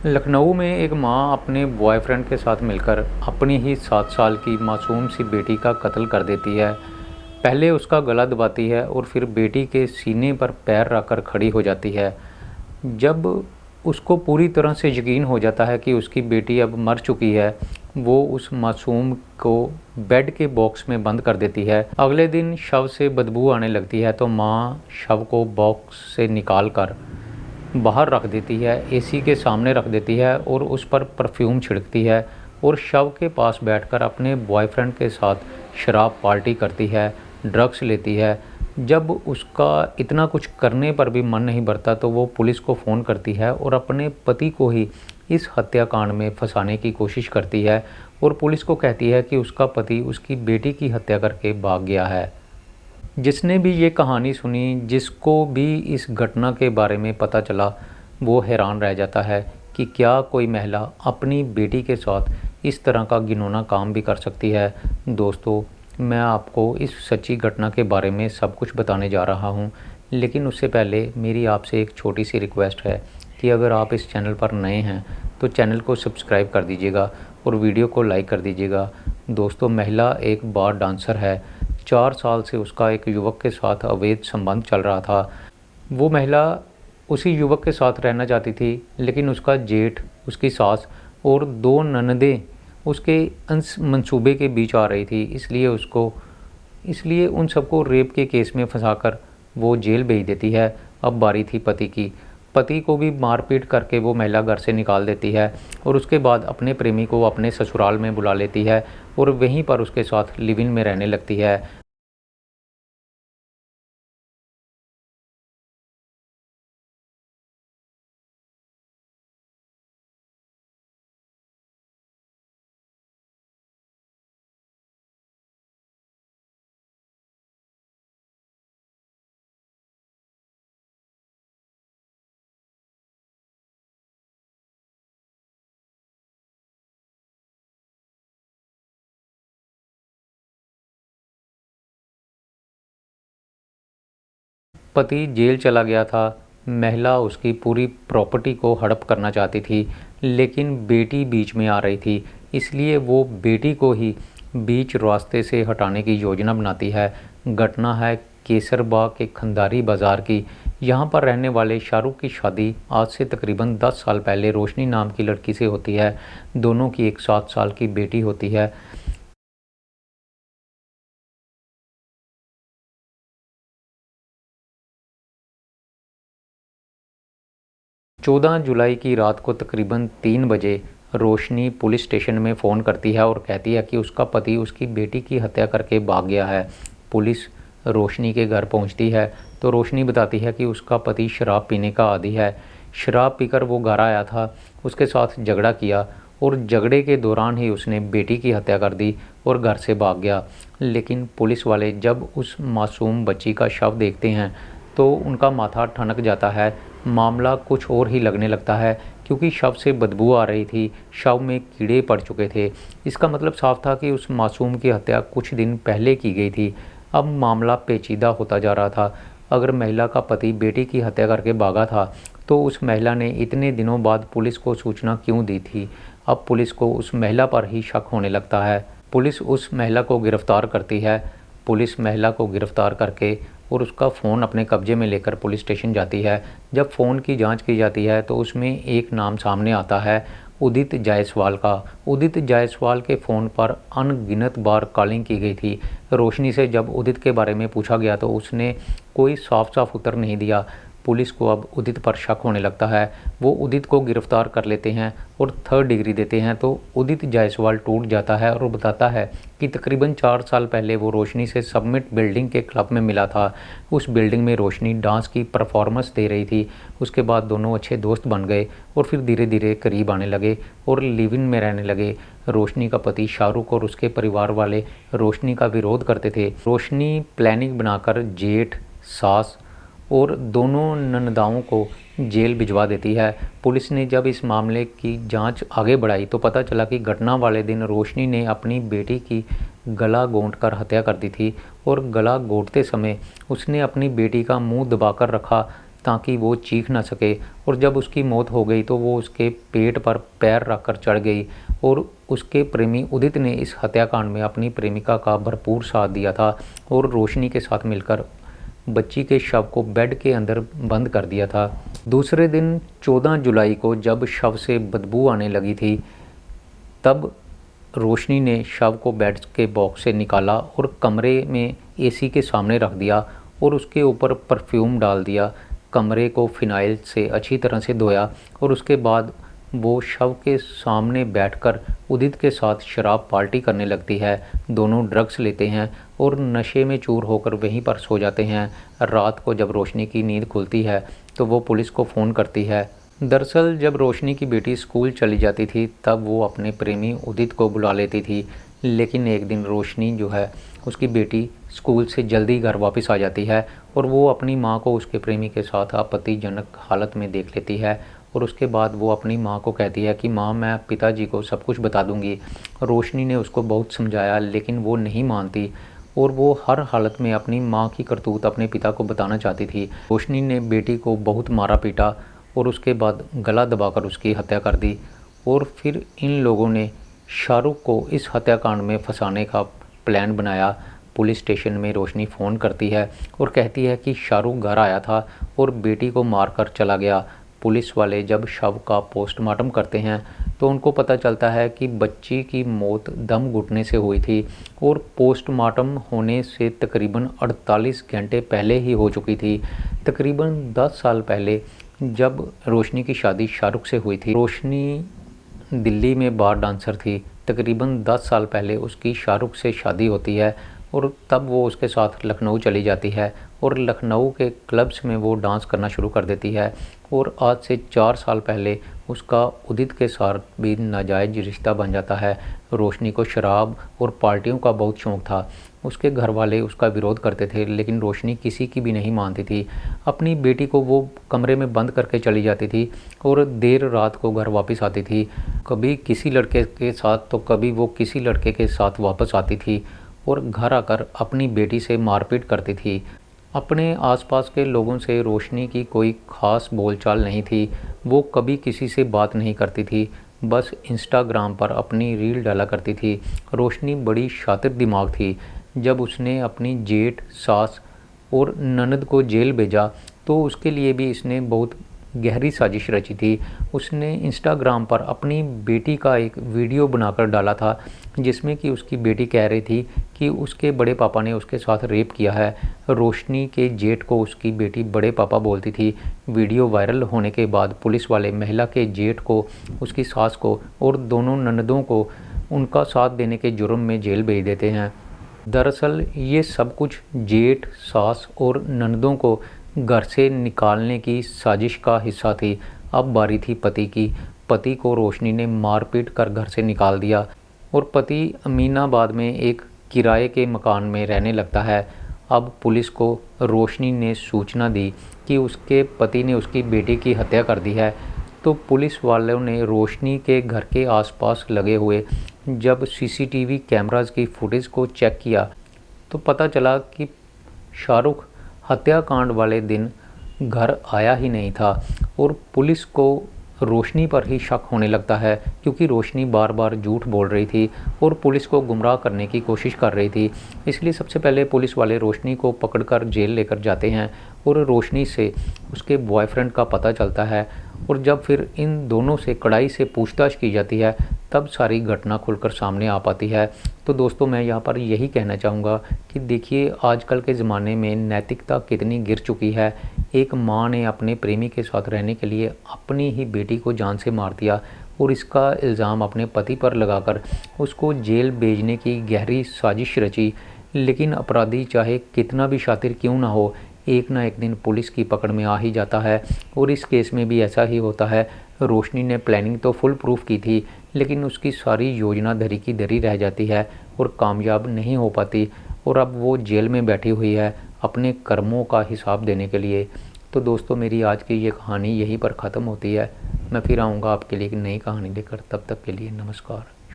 लखनऊ में एक मां अपने बॉयफ्रेंड के साथ मिलकर अपनी ही 7 साल की मासूम सी बेटी का कत्ल कर देती है। पहले उसका गला दबाती है और फिर बेटी के सीने पर पैर रखकर खड़ी हो जाती है। जब उसको पूरी तरह से यकीन हो जाता है कि उसकी बेटी अब मर चुकी है, वो उस मासूम को बेड के बॉक्स में बंद कर देती है। अगले दिन शव से बदबू आने लगती है तो माँ शव को बॉक्स से निकाल कर बाहर रख देती है, एसी के सामने रख देती है और उस पर परफ्यूम छिड़कती है और शव के पास बैठकर अपने बॉयफ्रेंड के साथ शराब पार्टी करती है, ड्रग्स लेती है। जब उसका इतना कुछ करने पर भी मन नहीं भरता तो वो पुलिस को फ़ोन करती है और अपने पति को ही इस हत्याकांड में फंसाने की कोशिश करती है और पुलिस को कहती है कि उसका पति उसकी बेटी की हत्या करके भाग गया है। जिसने भी ये कहानी सुनी, जिसको भी इस घटना के बारे में पता चला, वो हैरान रह जाता है कि क्या कोई महिला अपनी बेटी के साथ इस तरह का घिनौना काम भी कर सकती है। दोस्तों, मैं आपको इस सच्ची घटना के बारे में सब कुछ बताने जा रहा हूँ, लेकिन उससे पहले मेरी आपसे एक छोटी सी रिक्वेस्ट है कि अगर आप इस चैनल पर नए हैं तो चैनल को सब्सक्राइब कर दीजिएगा और वीडियो को लाइक कर दीजिएगा। दोस्तों, महिला एक बार डांसर है। 4 साल से उसका एक युवक के साथ अवैध संबंध चल रहा था। वो महिला उसी युवक के साथ रहना चाहती थी, लेकिन उसका जेठ, उसकी सास और 2 ननदें उसके मंसूबे के बीच आ रही थी। इसलिए उन सबको रेप के केस में फंसाकर वो जेल भेज देती है। अब बारी थी पति की। पति को भी मारपीट करके वो महिला घर से निकाल देती है और उसके बाद अपने प्रेमी को अपने ससुराल में बुला लेती है और वहीं पर उसके साथ लिव इन में रहने लगती है। 'पति जेल चला गया था। महिला उसकी पूरी प्रॉपर्टी को हड़प करना चाहती थी, लेकिन बेटी बीच में आ रही थी। इसलिए वो बेटी को ही बीच रास्ते से हटाने की योजना बनाती है। घटना है केसरबाग के खंडारी बाज़ार की। यहाँ पर रहने वाले शाहरुख की शादी आज से तकरीबन 10 साल पहले रोशनी नाम की लड़की से होती है। दोनों की एक 7 साल की बेटी होती है। 14 जुलाई की रात को तकरीबन 3 बजे रोशनी पुलिस स्टेशन में फ़ोन करती है और कहती है कि उसका पति उसकी बेटी की हत्या करके भाग गया है। पुलिस रोशनी के घर पहुंचती है तो रोशनी बताती है कि उसका पति शराब पीने का आदी है। शराब पीकर वो घर आया था, उसके साथ झगड़ा किया और झगड़े के दौरान ही उसने बेटी की हत्या कर दी और घर से भाग गया। लेकिन पुलिस वाले जब उस मासूम बच्ची का शव देखते हैं तो उनका माथा ठनक जाता है। मामला कुछ और ही लगने लगता है, क्योंकि शव से बदबू आ रही थी, शव में कीड़े पड़ चुके थे। इसका मतलब साफ था कि उस मासूम की हत्या कुछ दिन पहले की गई थी। अब मामला पेचीदा होता जा रहा था। अगर महिला का पति बेटी की हत्या करके भागा था तो उस महिला ने इतने दिनों बाद पुलिस को सूचना क्यों दी थी। अब पुलिस को उस महिला पर ही शक होने लगता है। पुलिस उस महिला को गिरफ्तार करती है। पुलिस महिला को गिरफ्तार करके और उसका फ़ोन अपने कब्जे में लेकर पुलिस स्टेशन जाती है। जब फ़ोन की जांच की जाती है तो उसमें एक नाम सामने आता है, उदित जायसवाल का। उदित जायसवाल के फ़ोन पर अनगिनत बार कॉलिंग की गई थी। रोशनी से जब उदित के बारे में पूछा गया तो उसने कोई साफ साफ उत्तर नहीं दिया। पुलिस को अब उदित पर शक होने लगता है। वो उदित को गिरफ्तार कर लेते हैं और 3rd डिग्री देते हैं तो उदित जायसवाल टूट जाता है और बताता है कि तकरीबन 4 साल पहले वो रोशनी से सबमिट बिल्डिंग के क्लब में मिला था। उस बिल्डिंग में रोशनी डांस की परफॉर्मेंस दे रही थी। उसके बाद दोनों अच्छे दोस्त बन गए और फिर धीरे धीरे करीब आने लगे और लिव इन में रहने लगे। रोशनी का पति शाहरुख और उसके परिवार वाले रोशनी का विरोध करते थे। रोशनी प्लानिंग बनाकर जेठ, सास और दोनों ननदाओं को जेल भिजवा देती है। पुलिस ने जब इस मामले की जांच आगे बढ़ाई तो पता चला कि घटना वाले दिन रोशनी ने अपनी बेटी की गला घोंटकर हत्या कर दी थी और गला घोंटते समय उसने अपनी बेटी का मुंह दबाकर रखा ताकि वो चीख ना सके। और जब उसकी मौत हो गई तो वो उसके पेट पर पैर रखकर चढ़ गई और उसके प्रेमी उदित ने इस हत्याकांड में अपनी प्रेमिका का भरपूर साथ दिया था और रोशनी के साथ मिलकर बच्ची के शव को बेड के अंदर बंद कर दिया था। दूसरे दिन 14 जुलाई को जब शव से बदबू आने लगी थी तब रोशनी ने शव को बेड के बॉक्स से निकाला और कमरे में एसी के सामने रख दिया और उसके ऊपर परफ्यूम डाल दिया। कमरे को फिनाइल से अच्छी तरह से धोया और उसके बाद वो शव के सामने बैठकर उदित के साथ शराब पार्टी करने लगती है। दोनों ड्रग्स लेते हैं और नशे में चूर होकर वहीं पर सो जाते हैं। रात को जब रोशनी की नींद खुलती है तो वो पुलिस को फ़ोन करती है। दरअसल जब रोशनी की बेटी स्कूल चली जाती थी तब वो अपने प्रेमी उदित को बुला लेती थी, लेकिन एक दिन रोशनी जो है उसकी बेटी स्कूल से जल्दी घर वापस आ जाती है और वो अपनी माँ को उसके प्रेमी के साथ आपत्तिजनक हालत में देख लेती है और उसके बाद वो अपनी माँ को कहती है कि माँ मैं पिताजी को सब कुछ बता दूँगी। रोशनी ने उसको बहुत समझाया लेकिन वो नहीं मानती और वो हर हालत में अपनी माँ की करतूत अपने पिता को बताना चाहती थी। रोशनी ने बेटी को बहुत मारा पीटा और उसके बाद गला दबाकर उसकी हत्या कर दी और फिर इन लोगों ने शाहरुख को इस हत्याकांड में फंसाने का प्लान बनाया। पुलिस स्टेशन में रोशनी फ़ोन करती है और कहती है कि शाहरुख घर आया था और बेटी को मारकर चला गया। पुलिस वाले जब शव का पोस्टमार्टम करते हैं तो उनको पता चलता है कि बच्ची की मौत दम घुटने से हुई थी और पोस्टमार्टम होने से तकरीबन 48 घंटे पहले ही हो चुकी थी। तकरीबन 10 साल पहले जब रोशनी की शादी शाहरुख से हुई थी, रोशनी दिल्ली में बार डांसर थी। तकरीबन 10 साल पहले उसकी शाहरुख से शादी होती है और तब वो उसके साथ लखनऊ चली जाती है और लखनऊ के क्लब्स में वो डांस करना शुरू कर देती है। और आज से 4 साल पहले उसका उदित के साथ भी नाजायज़ रिश्ता बन जाता है। रोशनी को शराब और पार्टियों का बहुत शौक़ था। उसके घर वाले उसका विरोध करते थे लेकिन रोशनी किसी की भी नहीं मानती थी। अपनी बेटी को वो कमरे में बंद करके चली जाती थी और देर रात को घर वापस आती थी। कभी किसी लड़के के साथ तो कभी वो किसी लड़के के साथ वापस आती थी और घर आकर अपनी बेटी से मारपीट करती थी। अपने आसपास के लोगों से रोशनी की कोई ख़ास बोलचाल नहीं थी। वो कभी किसी से बात नहीं करती थी, बस इंस्टाग्राम पर अपनी रील डाला करती थी। रोशनी बड़ी शातिर दिमाग थी। जब उसने अपनी जेठ, सास और ननद को जेल भेजा तो उसके लिए भी इसने बहुत गहरी साजिश रची थी। उसने इंस्टाग्राम पर अपनी बेटी का एक वीडियो बनाकर डाला था जिसमें कि उसकी बेटी कह रही थी कि उसके बड़े पापा ने उसके साथ रेप किया है। रोशनी के जेठ को उसकी बेटी बड़े पापा बोलती थी। वीडियो वायरल होने के बाद पुलिस वाले महिला के जेठ को, उसकी सास को और दोनों ननदों को उनका साथ देने के जुर्म में जेल भेज देते हैं। दरअसल ये सब कुछ जेठ, सास और ननदों को घर से निकालने की साजिश का हिस्सा थी। अब बारी थी पति की। पति को रोशनी ने मारपीट कर घर से निकाल दिया और पति अमीनाबाद में एक किराए के मकान में रहने लगता है। अब पुलिस को रोशनी ने सूचना दी कि उसके पति ने उसकी बेटी की हत्या कर दी है, तो पुलिस वालों ने रोशनी के घर के आसपास लगे हुए जब सीसीटीवी कैमरास की फुटेज को चेक किया तो पता चला कि शाहरुख हत्याकांड वाले दिन घर आया ही नहीं था और पुलिस को रोशनी पर ही शक होने लगता है क्योंकि रोशनी बार बार झूठ बोल रही थी और पुलिस को गुमराह करने की कोशिश कर रही थी। इसलिए सबसे पहले पुलिस वाले रोशनी को पकड़कर जेल लेकर जाते हैं और रोशनी से उसके बॉयफ्रेंड का पता चलता है और जब फिर इन दोनों से कड़ाई से पूछताछ की जाती है तब सारी घटना खुलकर सामने आ पाती है। तो दोस्तों मैं यहाँ पर यही कहना चाहूँगा कि देखिए आजकल के ज़माने में नैतिकता कितनी गिर चुकी है। एक माँ ने अपने प्रेमी के साथ रहने के लिए अपनी ही बेटी को जान से मार दिया और इसका इल्ज़ाम अपने पति पर लगाकर उसको जेल भेजने की गहरी साजिश रची। लेकिन अपराधी चाहे कितना भी शातिर क्यों ना हो, एक ना एक दिन पुलिस की पकड़ में आ ही जाता है और इस केस में भी ऐसा ही होता है। रोशनी ने प्लानिंग तो फुल प्रूफ की थी लेकिन उसकी सारी योजना धरी की धरी रह जाती है और कामयाब नहीं हो पाती और अब वो जेल में बैठी हुई है अपने कर्मों का हिसाब देने के लिए। तो दोस्तों मेरी आज की ये कहानी यहीं पर ख़त्म होती है। मैं फिर आऊँगा आपके लिए एक नई कहानी लेकर, तब तक के लिए नमस्कार।